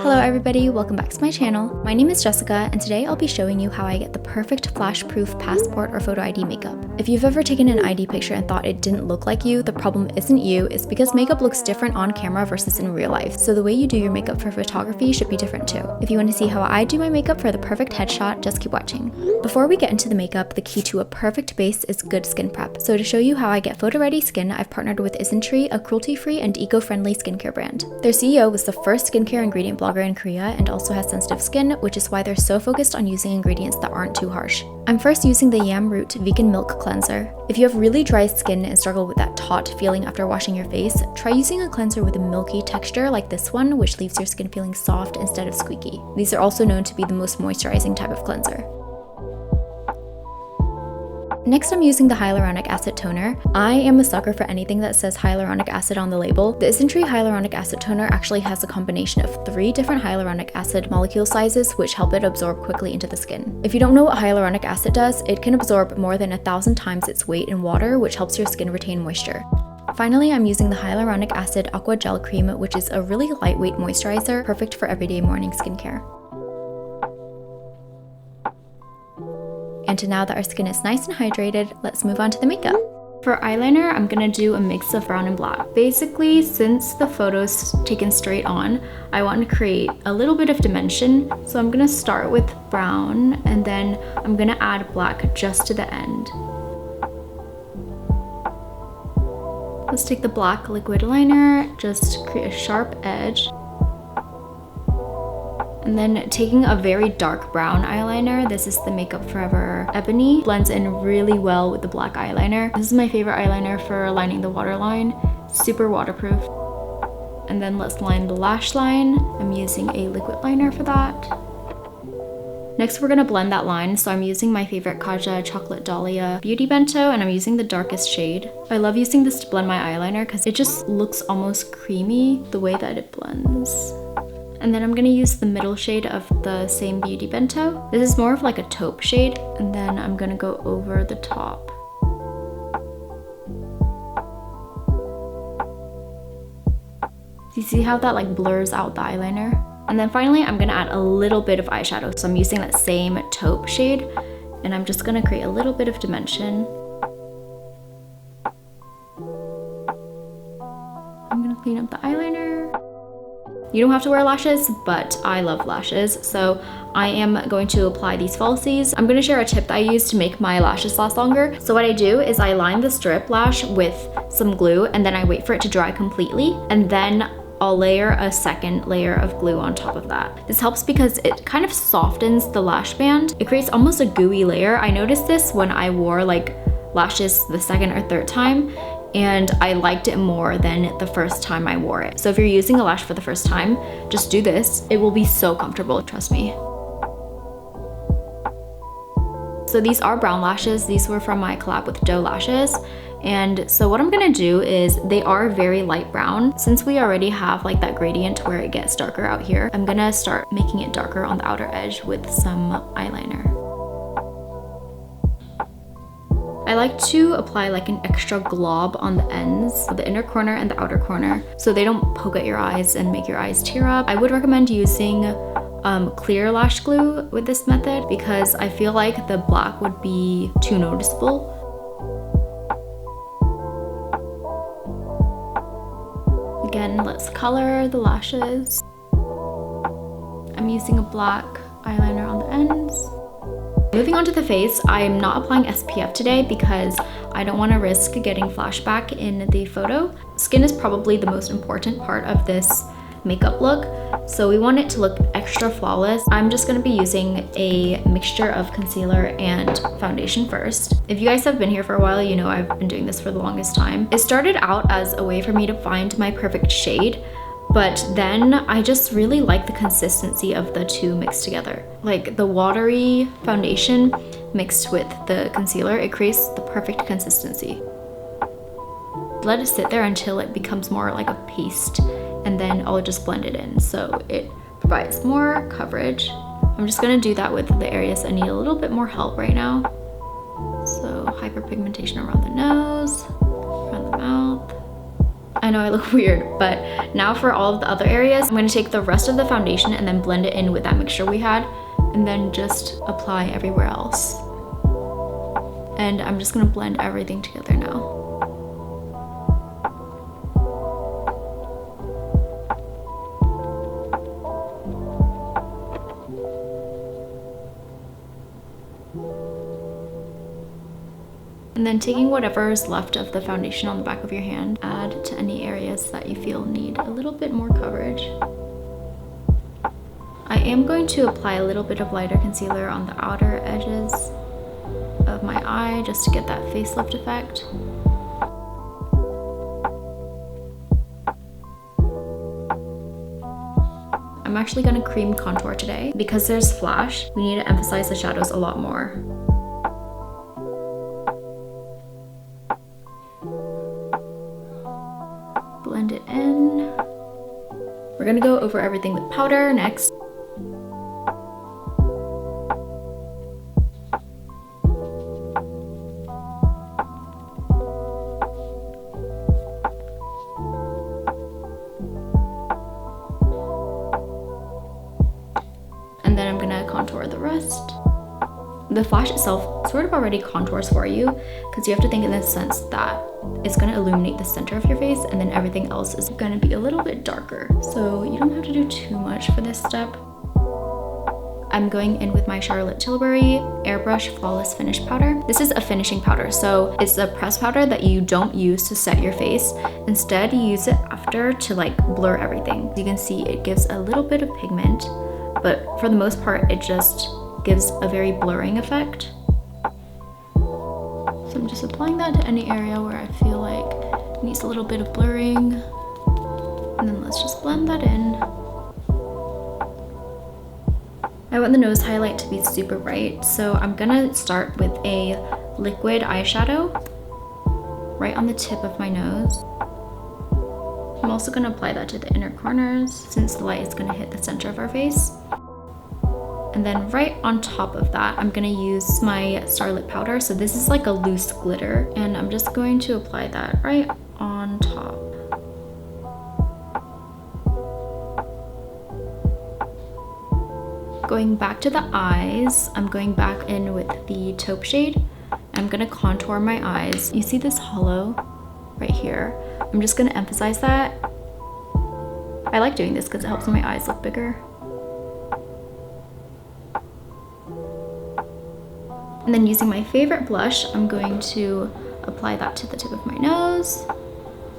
Hello everybody, welcome back to my channel. My name is Jessica and today I'll be showing you how I get the perfect flash-proof passport or photo ID makeup. If you've ever taken an ID picture and thought it didn't look like you, the problem isn't you, it's because makeup looks different on camera versus in real life, so the way you do your makeup for photography should be different too. If you want to see how I do my makeup for the perfect headshot, just keep watching. Before we get into the makeup, the key to a perfect base is good skin prep. So to show you how I get photo-ready skin, I've partnered with Isntree, a cruelty-free and eco-friendly skincare brand. Their CEO was the first skincare ingredient blogger in Korea and also has sensitive skin, which is why they're so focused on using ingredients that aren't too harsh. I'm first using the Yam Root Vegan Milk Cleanser. If you have really dry skin and struggle with that taut feeling after washing your face, try using a cleanser with a milky texture like this one, which leaves your skin feeling soft instead of squeaky. These are also known to be the most moisturizing type of cleanser. Next, I'm using the hyaluronic acid toner. I am a sucker for anything that says hyaluronic acid on the label. The Isntree hyaluronic acid toner actually has a combination of 3 different hyaluronic acid molecule sizes which help it absorb quickly into the skin. If you don't know what hyaluronic acid does, it can absorb more than 1,000 times its weight in water, which helps your skin retain moisture. Finally, I'm using the hyaluronic acid aqua gel cream, which is a really lightweight moisturizer, perfect for everyday morning skincare. And now that our skin is nice and hydrated, let's move on to the makeup. For eyeliner, I'm gonna do a mix of brown and black. Basically, since the photo's taken straight on, I want to create a little bit of dimension. So I'm gonna start with brown and then I'm gonna add black just to the end. Let's take the black liquid liner, just create a sharp edge. And then taking a very dark brown eyeliner, this is the Makeup Forever Ebony, blends in really well with the black eyeliner. This is my favorite eyeliner for lining the waterline, super waterproof. And then let's line the lash line. I'm using a liquid liner for that. Next, we're gonna blend that line, so I'm using my favorite Kaja Chocolate Dahlia Beauty Bento, and I'm using the darkest shade. I love using this to blend my eyeliner because it just looks almost creamy the way that it blends. And then I'm gonna use the middle shade of the same Beauty Bento. This is more of like a taupe shade, and then I'm gonna go over the top. Do you see how that like blurs out the eyeliner? And then finally, I'm gonna add a little bit of eyeshadow. So I'm using that same taupe shade, and I'm just gonna create a little bit of dimension. I'm gonna clean up the eyeliner. You don't have to wear lashes, but I love lashes, so I am going to apply these falsies. I'm going to share a tip that I use to make my lashes last longer. So what I do is I line the strip lash with some glue and then I wait for it to dry completely, and then I'll layer a second layer of glue on top of that. This helps because it kind of softens the lash band. It creates almost a gooey layer. I noticed this when I wore like lashes the second or third time, and I liked it more than the first time I wore it. So if you're using a lash for the first time, just do this. It will be so comfortable, trust me. So these are brown lashes. These were from my collab with Doe Lashes. And so what I'm gonna do is, they are very light brown. Since we already have like that gradient where it gets darker out here, I'm gonna start making it darker on the outer edge with some eyeliner. I like to apply like an extra glob on the ends, the inner corner and the outer corner, so they don't poke at your eyes and make your eyes tear up. I would recommend using clear lash glue with this method because I feel like the black would be too noticeable. Again, let's color the lashes. I'm using a black eyeliner on the ends. Moving on to the face, I'm not applying SPF today because I don't want to risk getting flashback in the photo. Skin is probably the most important part of this makeup look, so we want it to look extra flawless. I'm just going to be using a mixture of concealer and foundation first. If you guys have been here for a while, you know I've been doing this for the longest time. It started out as a way for me to find my perfect shade, but then I just really like the consistency of the two mixed together. Like the watery foundation mixed with the concealer, it creates the perfect consistency. Let it sit there until it becomes more like a paste, and then I'll just blend it in so it provides more coverage. I'm just gonna do that with the areas that need a little bit more help right now. So hyperpigmentation around the nose, around the mouth. I know I look weird, but now for all of the other areas, I'm going to take the rest of the foundation and then blend it in with that mixture we had, and then just apply everywhere else. And I'm just going to blend everything together now. And then taking whatever is left of the foundation on the back of your hand, add to any areas that you feel need a little bit more coverage. I am going to apply a little bit of lighter concealer on the outer edges of my eye just to get that facelift effect. I'm actually going to cream contour today. Because there's flash, we need to emphasize the shadows a lot more. Blend it in. We're gonna go over everything with powder next. And then I'm gonna contour the rest. The flash itself sort of already contours for you, because you have to think in the sense that it's going to illuminate the center of your face, and then everything else is going to be a little bit darker. So you don't have to do too much for this step. I'm going in with my Charlotte Tilbury Airbrush Flawless Finish Powder. This is a finishing powder, so it's a pressed powder that you don't use to set your face. Instead, you use it after to like blur everything. You can see it gives a little bit of pigment, but for the most part, it just gives a very blurring effect. So I'm just applying that to any area where I feel like it needs a little bit of blurring. And then let's just blend that in. I want the nose highlight to be super bright, so I'm gonna start with a liquid eyeshadow right on the tip of my nose. I'm also gonna apply that to the inner corners since the light is gonna hit the center of our face. And then right on top of that, I'm gonna use my Starlit powder. So this is like a loose glitter, and I'm just going to apply that right on top. Going back to the eyes, I'm going back in with the taupe shade. I'm gonna contour my eyes. You see this hollow right here? I'm just gonna emphasize that. I like doing this because it helps my eyes look bigger. And then using my favorite blush, I'm going to apply that to the tip of my nose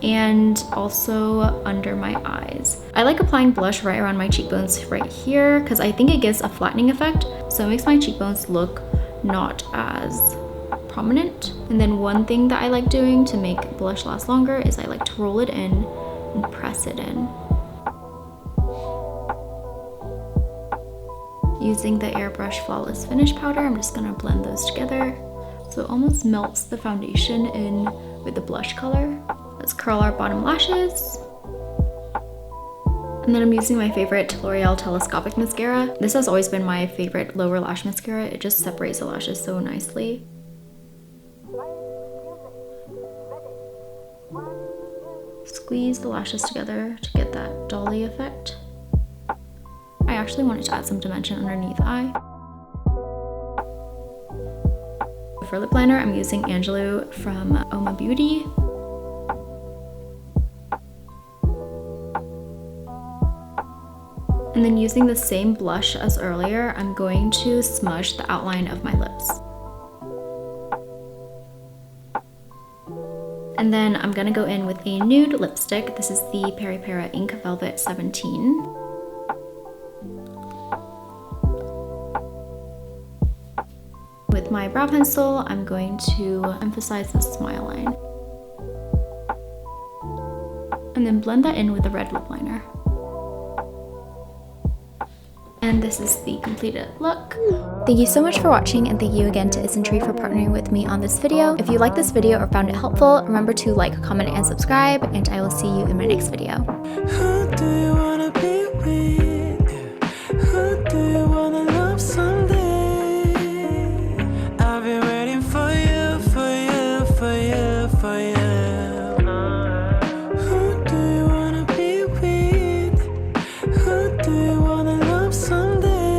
and also under my eyes. I like applying blush right around my cheekbones right here because I think it gives a flattening effect. So it makes my cheekbones look not as prominent. And then one thing that I like doing to make blush last longer is I like to roll it in and press it in. Using the Airbrush Flawless Finish Powder, I'm just gonna blend those together so it almost melts the foundation in with the blush color. Let's curl our bottom lashes. And then I'm using my favorite L'Oreal Telescopic Mascara. This has always been my favorite lower lash mascara. It just separates the lashes so nicely. Squeeze the lashes together to get that dolly effect. I actually wanted to add some dimension underneath the eye. For lip liner, I'm using Angelou from Oma Beauty. And then using the same blush as earlier, I'm going to smudge the outline of my lips. And then I'm gonna go in with a nude lipstick. This is the Peri Pera Ink Velvet 17. With my brow pencil, I'm going to emphasize the smile line. And then blend that in with a red lip liner. And this is the completed look. Thank you so much for watching, and thank you again to Isntree for partnering with me on this video. If you liked this video or found it helpful, remember to like, comment, and subscribe, and I will see you in my next video.